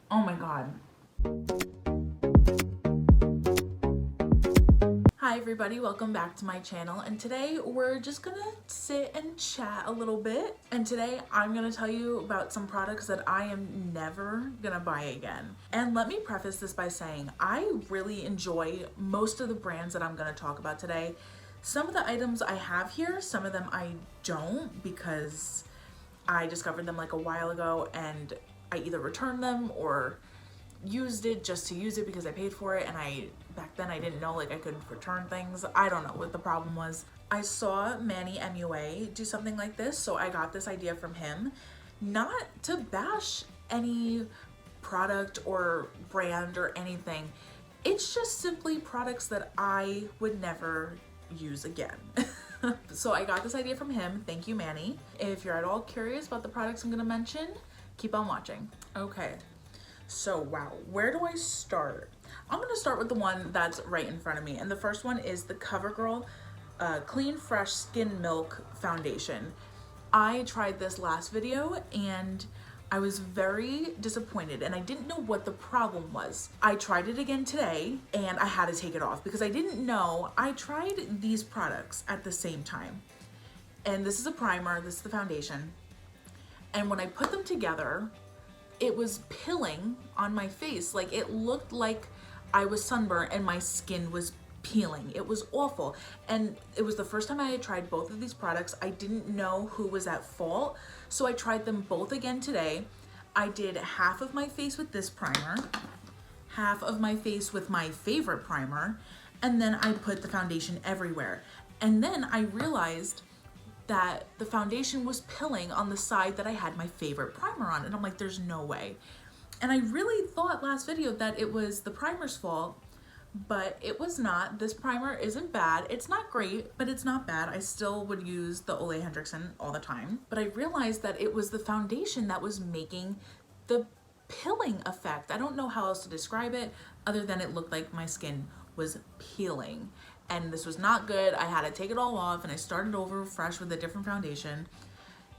Oh my God. Hi everybody, welcome back to my channel, and today we're just gonna sit and chat a little bit. And today I'm gonna tell you about some products that I am never gonna buy again. And let me preface this by saying I really enjoy most of the brands that I'm gonna talk about today. Some of the items I have here, some of them I don't, because I discovered them like a while ago and I either returned them or used it just to use it because I paid for it, and back then I didn't know like I could return things. I don't know what the problem was. I saw Manny MUA do something like this, so I got this idea from him. Not to bash any product or brand or anything. It's just simply products that I would never use again. So I got this idea from him. Thank you, Manny. If you're at all curious about the products I'm gonna mention, keep on watching. Okay. So, wow, where do I start? I'm gonna start with the one that's right in front of me. And the first one is the CoverGirl Clean Fresh Skin Milk Foundation. I tried this last video and I was very disappointed and I didn't know what the problem was. I tried it again today and I had to take it off because I didn't know. I tried these products at the same time. And this is a primer, this is the foundation. And when I put them together, it was pilling on my face. Like, it looked like I was sunburned and my skin was peeling. It was awful. And it was the first time I had tried both of these products. I didn't know who was at fault. So I tried them both again today. I did half of my face with this primer, half of my face with my favorite primer, and then I put the foundation everywhere. And then I realized that the foundation was pilling on the side that I had my favorite primer on. And I'm like, there's no way. And I really thought last video that it was the primer's fault, but it was not. This primer isn't bad. It's not great, but it's not bad. I still would use the Ole Henriksen all the time. But I realized that it was the foundation that was making the pilling effect. I don't know how else to describe it other than it looked like my skin was peeling. And this was not good. I had to take it all off and I started over fresh with a different foundation.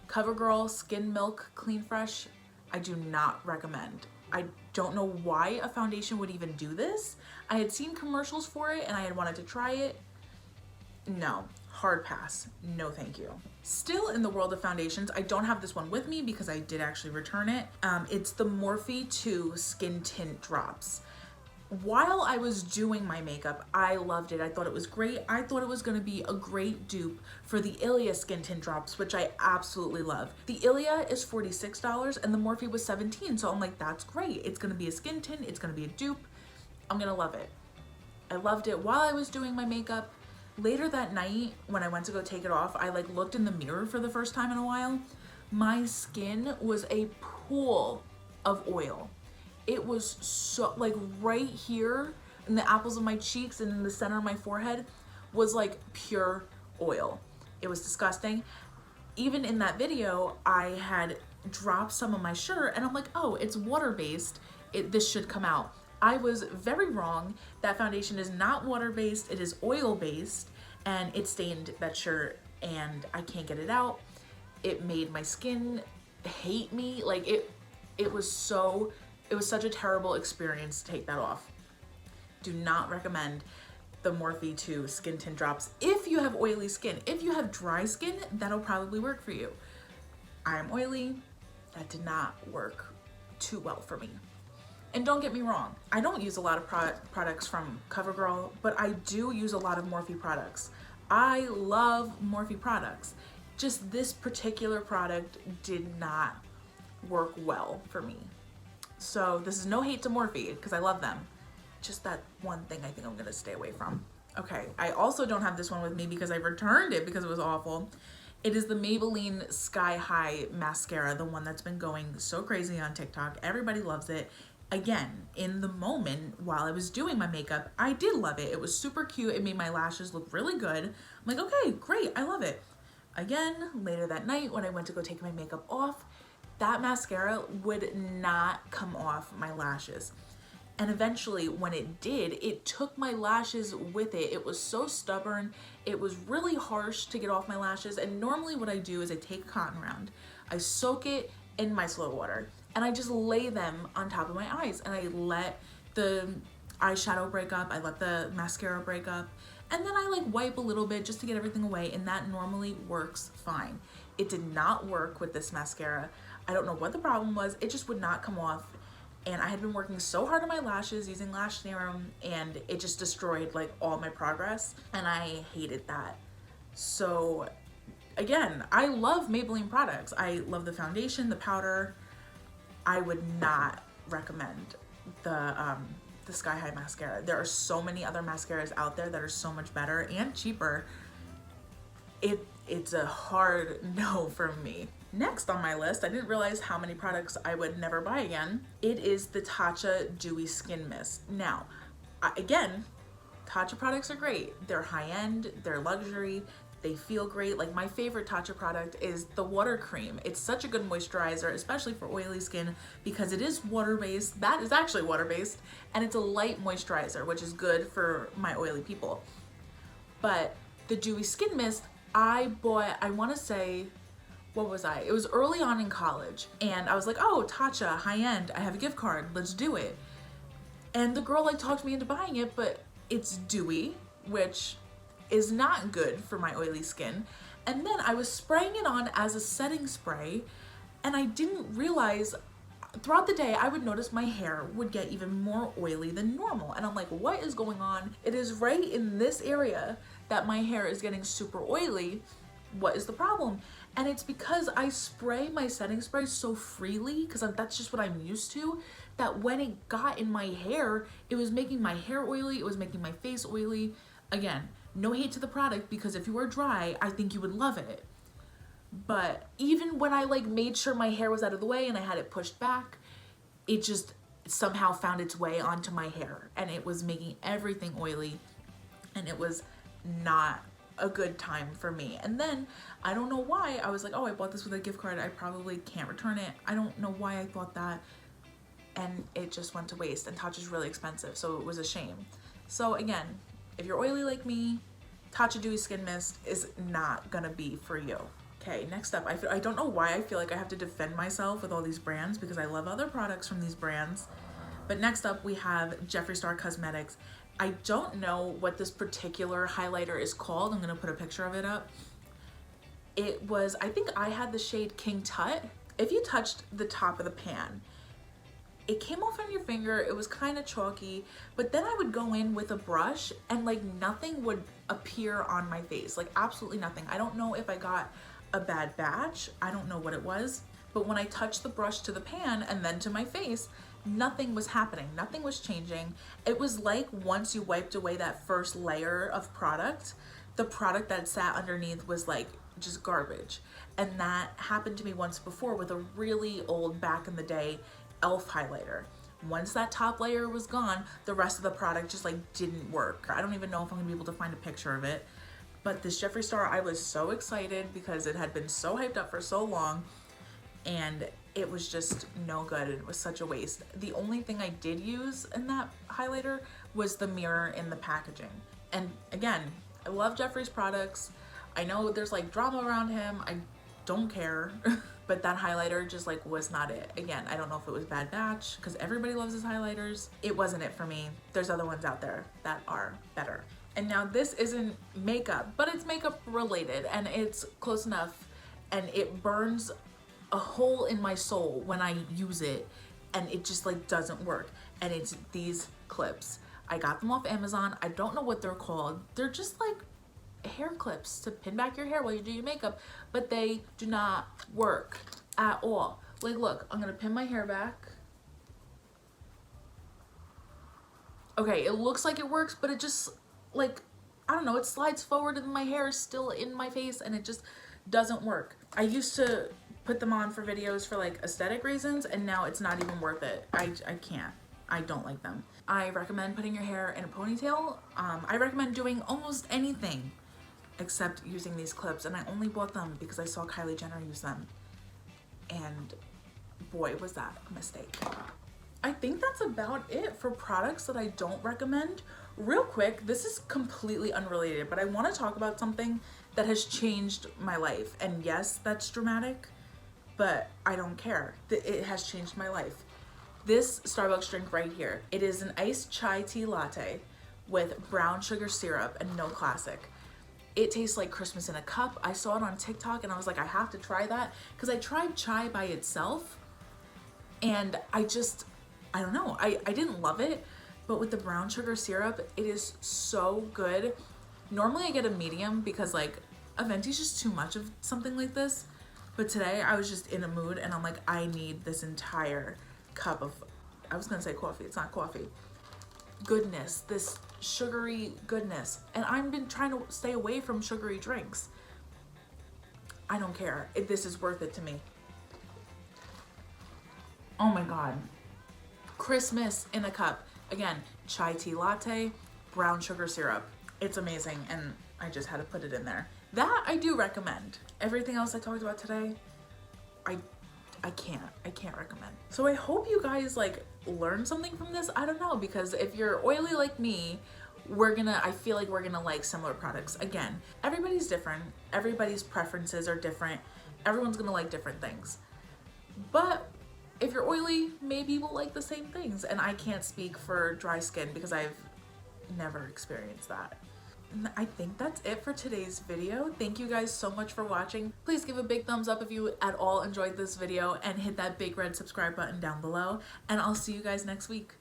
CoverGirl Skin Milk Clean Fresh, I do not recommend. I don't know why a foundation would even do this. I had seen commercials for it and I had wanted to try it. No, hard pass. No, thank you. Still in the world of foundations, I don't have this one with me because I did actually return it. It's the Morphe 2 Skin Tint Drops. While I was doing my makeup, I loved it. I thought it was great. I thought it was gonna be a great dupe for the Ilia Skin Tint Drops, which I absolutely love. The Ilia is $46 and the Morphe was $17. So I'm like, that's great. It's gonna be a skin tint, it's gonna be a dupe. I'm gonna love it. I loved it while I was doing my makeup. Later that night, when I went to go take it off, I like looked in the mirror for the first time in a while. My skin was a pool of oil. It was so, like right here in the apples of my cheeks and in the center of my forehead was like pure oil. It was disgusting. Even in that video, I had dropped some of my shirt and I'm like, oh, it's water-based. This should come out. I was very wrong. That foundation is not water-based, it is oil-based, and it stained that shirt and I can't get it out. It made my skin hate me. Like it was such a terrible experience to take that off. Do not recommend the Morphe 2 Skin Tint Drops if you have oily skin. If you have dry skin, that'll probably work for you. I'm oily. That did not work too well for me. And don't get me wrong, I don't use a lot of products from CoverGirl, but I do use a lot of Morphe products. I love Morphe products. Just this particular product did not work well for me. So this is no hate to Morphe because I love them. Just that one thing I think I'm gonna stay away from. Okay, I also don't have this one with me because I returned it because it was awful. It is the Maybelline Sky High Mascara, the one that's been going so crazy on TikTok. Everybody loves it. Again, in the moment while I was doing my makeup, I did love it. It was super cute. It made my lashes look really good. I'm like, okay, great, I love it. Again, later that night when I went to go take my makeup off, that mascara would not come off my lashes. And eventually when it did, it took my lashes with it. It was so stubborn. It was really harsh to get off my lashes. And normally what I do is I take a cotton round, I soak it in my slow water, and I just lay them on top of my eyes, and I let the eyeshadow break up, I let the mascara break up, and then I like wipe a little bit just to get everything away, and that normally works fine. It did not work with this mascara. I don't know what the problem was. It just would not come off, and I had been working so hard on my lashes using lash serum, and it just destroyed like all my progress, and I hated that. So again, I love Maybelline products. I love the foundation, the powder. I would not recommend the Sky High mascara. There are so many other mascaras out there that are so much better and cheaper. It's a hard no from me. Next on my list, I didn't realize how many products I would never buy again. It is the Tatcha Dewy Skin Mist. Now, again, Tatcha products are great. They're high-end, they're luxury, they feel great. Like my favorite Tatcha product is the water cream. It's such a good moisturizer, especially for oily skin, because it is water-based. That is actually water-based, and it's a light moisturizer, which is good for my oily people. But the Dewy Skin Mist, I bought, I wanna say, what was I? It was early on in college, and I was like, oh, Tatcha, high-end, I have a gift card, let's do it. And the girl like talked me into buying it, but it's dewy, which is not good for my oily skin. And then I was spraying it on as a setting spray, and I didn't realize throughout the day I would notice my hair would get even more oily than normal. And I'm like, what is going on? It is right in this area that my hair is getting super oily. What is the problem? And it's because I spray my setting spray so freely, because that's just what I'm used to, that when it got in my hair, it was making my hair oily, it was making my face oily. Again, no hate to the product, because if you are dry, I think you would love it. But even when I like made sure my hair was out of the way and I had it pushed back, it just somehow found its way onto my hair, and it was making everything oily, and it was not a good time for me. And then I don't know why I was like, oh, I bought this with a gift card, I probably can't return it. I don't know why I thought that, and it just went to waste. And Tatcha is really expensive, so it was a shame. So again, if you're oily like me, Tatcha Dewy Skin Mist is not gonna be for you. Okay, next up, I don't know why I feel like I have to defend myself with all these brands, because I love other products from these brands. But next up we have Jeffree Star Cosmetics. I don't know what this particular highlighter is called. I'm gonna put a picture of it up. It was, I think I had the shade King Tut. If you touched the top of the pan, it came off on your finger, it was kind of chalky, but then I would go in with a brush and like nothing would appear on my face, like absolutely nothing. I don't know if I got a bad batch, I don't know what it was, but when I touched the brush to the pan and then to my face, nothing was happening, nothing was changing. It was like once you wiped away that first layer of product, the product that sat underneath was like just garbage. And that happened to me once before with a really old, back in the day, e.l.f. highlighter. Once that top layer was gone, the rest of the product just like didn't work. I don't even know if I'm gonna be able to find a picture of it. But this Jeffree Star, I was so excited because it had been so hyped up for so long, and it was just no good. It was such a waste. The only thing I did use in that highlighter was the mirror in the packaging. And again, I love Jeffree's products. I know there's like drama around him. I don't care. But that highlighter just like was not it. Again, I don't know if it was bad batch, because everybody loves his highlighters. It wasn't it for me. There's other ones out there that are better. And now this isn't makeup, but it's makeup related, and it's close enough, and it burns a hole in my soul when I use it, and it just like doesn't work. And it's these clips. I got them off Amazon. I don't know what they're called. They're just like hair clips to pin back your hair while you do your makeup, but they do not work at all. Like, look, I'm gonna pin my hair back. Okay, it looks like it works, but it just like, I don't know, it slides forward and my hair is still in my face, and it just doesn't work. I used to put them on for videos for like aesthetic reasons, and now it's not even worth it. I can't. I don't like them. I recommend putting your hair in a ponytail. I recommend doing almost anything except using these clips, and I only bought them because I saw Kylie Jenner use them, and boy, was that a mistake. I think that's about it for products that I don't recommend. Real quick, this is completely unrelated, but I want to talk about something that has changed my life, and yes, that's dramatic. but I don't care. It has changed my life. This Starbucks drink right here, it is an iced chai tea latte with brown sugar syrup and no classic. It tastes like Christmas in a cup. I saw it on TikTok and I was like, I have to try that, because I tried chai by itself and I don't know, I didn't love it, but with the brown sugar syrup, it is so good. Normally I get a medium because like a venti is just too much of something like this, but today I was just in a mood and I'm like, I need this entire cup of, I was gonna say coffee, it's not coffee, goodness, this sugary goodness. And I've been trying to stay away from sugary drinks. I don't care. This is worth it to me. Oh my God. Christmas in a cup. Again, chai tea latte, brown sugar syrup. It's amazing, and I just had to put it in there. That I do recommend. Everything else I talked about today, I can't recommend. So I hope you guys like learn something from this. I don't know, because if you're oily like me, I feel like we're gonna like similar products. Again, everybody's different. Everybody's preferences are different. Everyone's gonna like different things. But if you're oily, maybe you will like the same things. And I can't speak for dry skin because I've never experienced that. And I think that's it for today's video. Thank you guys so much for watching. Please give a big thumbs up if you at all enjoyed this video and hit that big red subscribe button down below. And I'll see you guys next week.